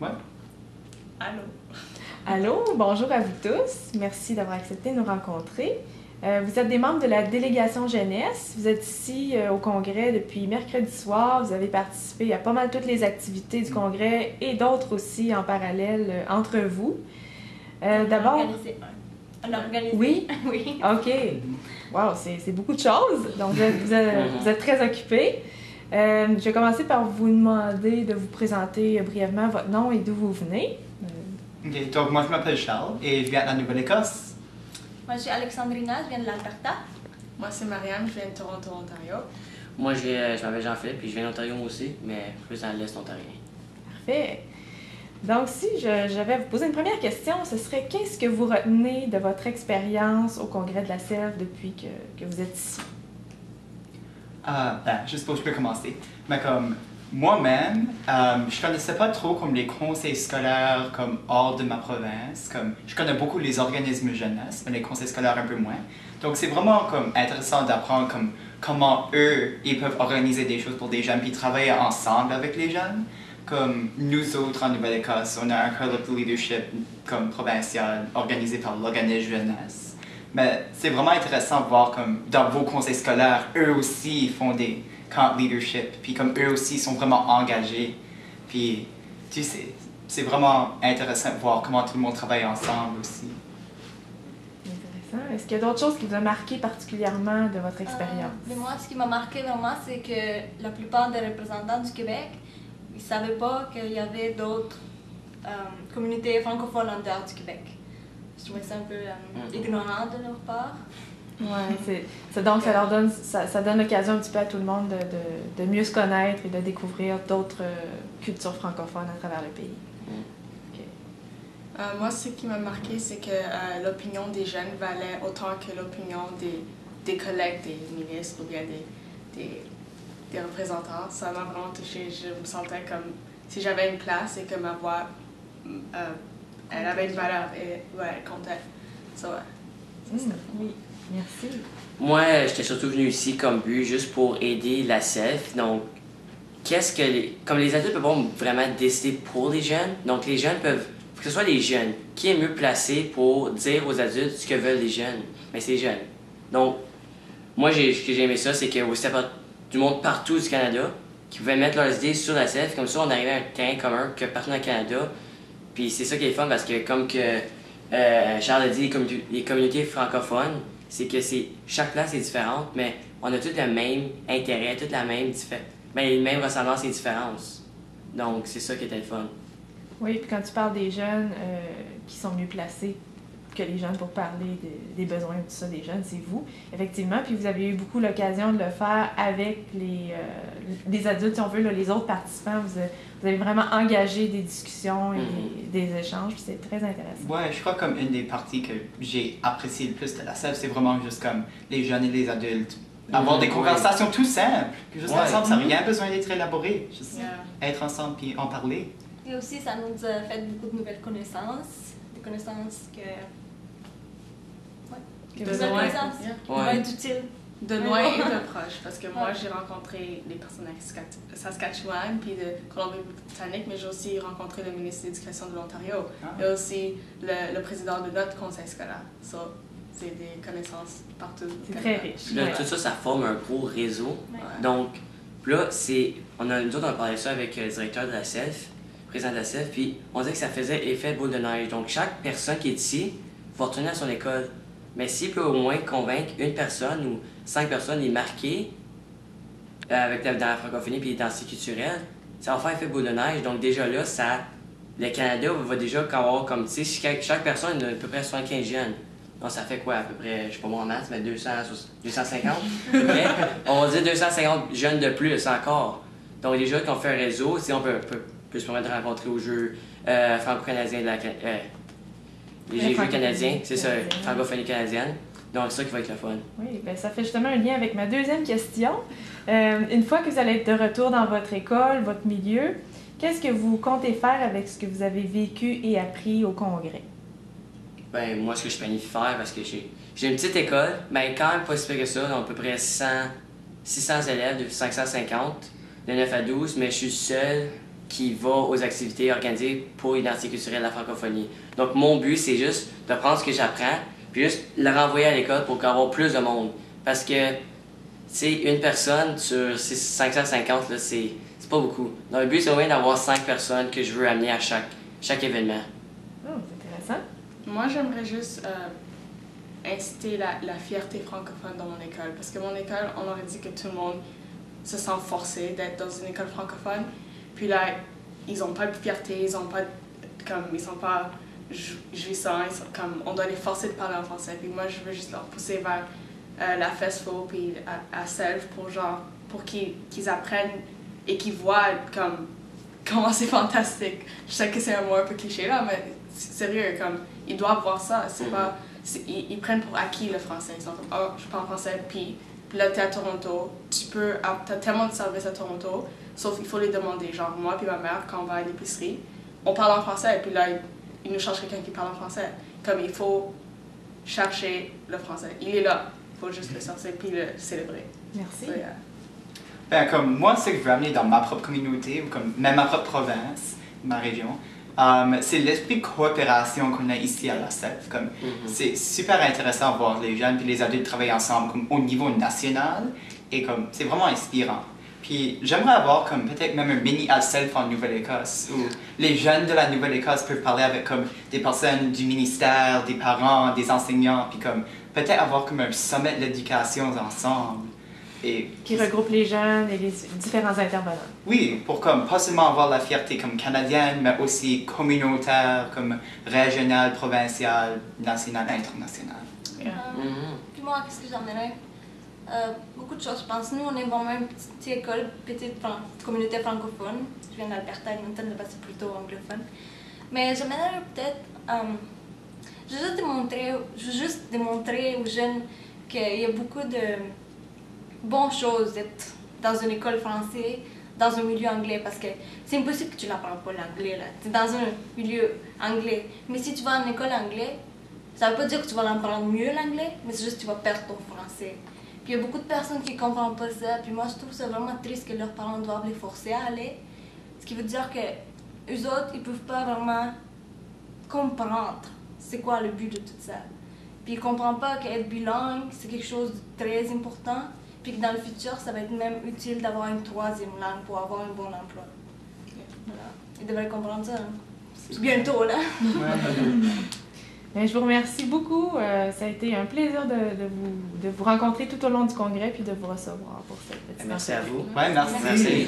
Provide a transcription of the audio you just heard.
Ouais. Allô. Allô, bonjour à vous tous. Merci d'avoir accepté de nous rencontrer. Vous êtes des membres de la délégation jeunesse. Vous êtes ici au congrès depuis mercredi soir. Vous avez participé à pas mal toutes les activités du congrès et d'autres aussi en parallèle entre vous. D'abord... On a organisé. Oui? Oui. OK. Wow, c'est beaucoup de choses. Donc, vous êtes très occupés. Je vais commencer par vous demander de vous présenter brièvement votre nom et d'où vous venez. Ok, donc moi je m'appelle Charles et je viens de la Nouvelle-Écosse. Moi, je suis Alexandrina, je viens de l'Alberta. Moi, c'est Marianne, je viens de Toronto, Ontario. Moi, je m'appelle Jean-Philippe et je viens d'Ontario moi aussi, mais plus dans l'Est ontarien. Parfait. Donc, si j'avais à vous poser une première question, ce serait qu'est-ce que vous retenez de votre expérience au Congrès de la Selve depuis que vous êtes ici? Je suppose que je peux commencer. Mais comme moi-même, je connaissais pas trop comme les conseils scolaires comme hors de ma province. Comme je connais beaucoup les organismes jeunesse, mais les conseils scolaires un peu moins. Donc c'est vraiment comme intéressant d'apprendre comme comment eux ils peuvent organiser des choses pour des jeunes puis travailler ensemble avec les jeunes. Comme nous autres en Nouvelle-Écosse, on a un club de leadership comme provincial organisé par l'organisme jeunesse. Mais c'est vraiment intéressant de voir comme dans vos conseils scolaires, eux aussi ils font des camps leadership, puis comme eux aussi sont vraiment engagés. Puis tu sais, c'est vraiment intéressant de voir comment tout le monde travaille ensemble aussi. Intéressant. Est-ce qu'il y a d'autres choses qui vous ont marqué particulièrement de votre expérience? Mais moi, ce qui m'a marqué vraiment, c'est que la plupart des représentants du Québec, ils ne savaient pas qu'il y avait d'autres communautés francophones en dehors du Québec. Je trouvais ça un peu ignorant de leur part. Oui, donc ça donne l'occasion un petit peu à tout le monde de mieux se connaître et de découvrir d'autres cultures francophones à travers le pays. Okay. Moi, ce qui m'a marqué, c'est que l'opinion des jeunes valait autant que l'opinion des collègues, des ministres ou bien des représentants. Ça m'a vraiment touchée. Je me sentais comme si j'avais une place et que ma voix, elle avait une valeur et elle comptait. Oui, merci. Moi, j'étais surtout venu ici comme but juste pour aider la SELF. Donc, comme les adultes peuvent vraiment décider pour les jeunes. Donc, les jeunes peuvent, que ce soit les jeunes, qui est mieux placé pour dire aux adultes ce que veulent les jeunes? Mais c'est les jeunes. Donc, moi, ce que j'ai aimé ça, c'est que vous avez du monde partout du Canada qui pouvaient mettre leurs idées sur la SELF. Comme ça, on arrivait à un terrain commun que partout dans le Canada. Puis c'est ça qui est fun parce que, comme que Charles a dit, les communautés francophones, c'est que chaque place est différente, mais on a tous le même intérêt, toute la même ressemblance et différence. Donc, c'est ça qui était le fun. Oui, puis quand tu parles des jeunes qui sont mieux placés que les jeunes pour parler des besoins tout ça des jeunes, c'est vous, effectivement. Puis vous avez eu beaucoup l'occasion de le faire avec les adultes, si on veut, là, les autres participants. Vous avez vraiment engagé des discussions et des échanges, puis c'est très intéressant. Ouais, je crois comme une des parties que j'ai apprécié le plus de la SELF, c'est vraiment juste comme les jeunes et les adultes. Avoir des conversations tout simples. Juste ensemble, ça n'a rien besoin d'être élaboré. Juste être ensemble puis en parler. Et aussi, ça nous a fait beaucoup de nouvelles connaissances. Des connaissances qui vont être utiles. De loin et de proche, parce que moi j'ai rencontré des personnes à Saskatchewan puis de Colombie-Britannique, mais j'ai aussi rencontré le ministre de l'Éducation de l'Ontario et aussi le président de notre conseil scolaire. C'est des connaissances partout. C'est très riche. Là, tout ça, ça forme un gros réseau. Ouais. Donc, là, nous autres, on parlait ça avec le directeur de la SELF, le président de la SELF, puis on disait que ça faisait effet boule de neige. Donc, chaque personne qui est ici va retourner à son école. Mais s'il peut au moins convaincre une personne ou 5 personnes et marquer dans la francophonie et l'identité culturelle, ça va faire effet boule de neige. Donc déjà là, le Canada va déjà avoir comme, tu sais, chaque personne a à peu près 75 jeunes. Donc ça fait quoi à peu près, je sais pas moi en maths, mais 250 à peu près. On va dire 250 jeunes de plus encore. Donc déjà qu'on fait un réseau, on peut se permettre de rencontrer aux Jeux franco-canadiens de les Jeux canadiens, c'est ça, francophonie canadienne. Donc, c'est ça qui va être le fun. Oui, bien, ça fait justement un lien avec ma deuxième question. Une fois que vous allez être de retour dans votre école, votre milieu, qu'est-ce que vous comptez faire avec ce que vous avez vécu et appris au congrès? Ben moi, ce que je planifie faire, parce que j'ai une petite école, mais quand même pas si peu que ça, on a à peu près 600 élèves, de 550, de 9 à 12, mais je suis le seul qui va aux activités organisées pour l'identité culturelle de la francophonie. Donc, mon but, c'est juste de prendre ce que j'apprends, puis juste le renvoyer à l'école pour avoir plus de monde. Parce que, c'est une personne sur 550, là, c'est pas beaucoup. Donc, le but, c'est au moins d'avoir 5 personnes que je veux amener à chaque événement. Oh, c'est intéressant. Moi, j'aimerais juste inciter la fierté francophone dans mon école. Parce que mon école, on aurait dit que tout le monde se sent forcé d'être dans une école francophone. Puis là, ils n'ont pas de fierté, ils sont pas jouissants, on doit les forcer de parler en français. Puis moi, je veux juste leur pousser vers la FESFO puis à Self pour qu'ils apprennent et qu'ils voient comment c'est fantastique. Je sais que c'est un mot un peu cliché là, mais sérieux, ils doivent voir ça. Ils prennent pour acquis le français. Ils sont comme, oh, je parle français, puis là, t'es à Toronto, t'as tellement de services à Toronto, sauf il faut les demander. Genre, moi puis ma mère, quand on va à l'épicerie, on parle en français, et puis là, ils nous cherchent quelqu'un qui parle en français. Il faut chercher le français. Il est là. Il faut juste le sortir puis le célébrer. Merci. So, yeah. Ben, comme moi, ce que je veux amener dans ma propre communauté, ou comme même ma propre province, ma région, c'est l'esprit de coopération qu'on a ici à la CEF. C'est super intéressant de voir les jeunes et les adultes travailler ensemble au niveau national, et c'est vraiment inspirant. Puis j'aimerais avoir peut-être même un mini ALSELF en Nouvelle-Écosse, où les jeunes de la Nouvelle-Écosse peuvent parler avec des personnes du ministère, des parents, des enseignants, puis peut-être avoir un sommet de l'éducation ensemble. Qui regroupe les jeunes et les différents intervenants. Oui, pour pas seulement avoir la fierté canadienne, mais aussi communautaire, régionale, provinciale, nationale, internationale. Puis moi, qu'est-ce que j'emmènerais? Beaucoup de choses, je pense. Nous, on est vraiment une petite école, petite communauté francophone. Je viens d'Alberta, Edmonton, là-bas c'est plutôt anglophone. Mais j'emmènerais peut-être... je veux juste démontrer aux jeunes qu'il y a beaucoup de bonnes choses d'être dans une école française, dans un milieu anglais, parce que c'est impossible que tu n'apprends pas l'anglais, là. Tu es dans un milieu anglais. Mais si tu vas en école anglaise, ça ne veut pas dire que tu vas l'apprendre mieux l'anglais, mais c'est juste que tu vas perdre ton français. Puis il y a beaucoup de personnes qui ne comprennent pas ça, puis moi je trouve ça vraiment triste que leurs parents doivent les forcer à aller. Ce qui veut dire que eux autres, ils ne peuvent pas vraiment comprendre c'est quoi le but de tout ça. Puis ils ne comprennent pas qu'être bilingue, c'est quelque chose de très important, puis que dans le futur, ça va être même utile d'avoir une troisième langue pour avoir un bon emploi. Voilà. Ils devraient comprendre ça. Hein. Bientôt, là. Bien, je vous remercie beaucoup. Ça a été un plaisir de vous rencontrer tout au long du congrès puis de vous recevoir pour cette petite Merci à vous. Ouais, merci. Merci.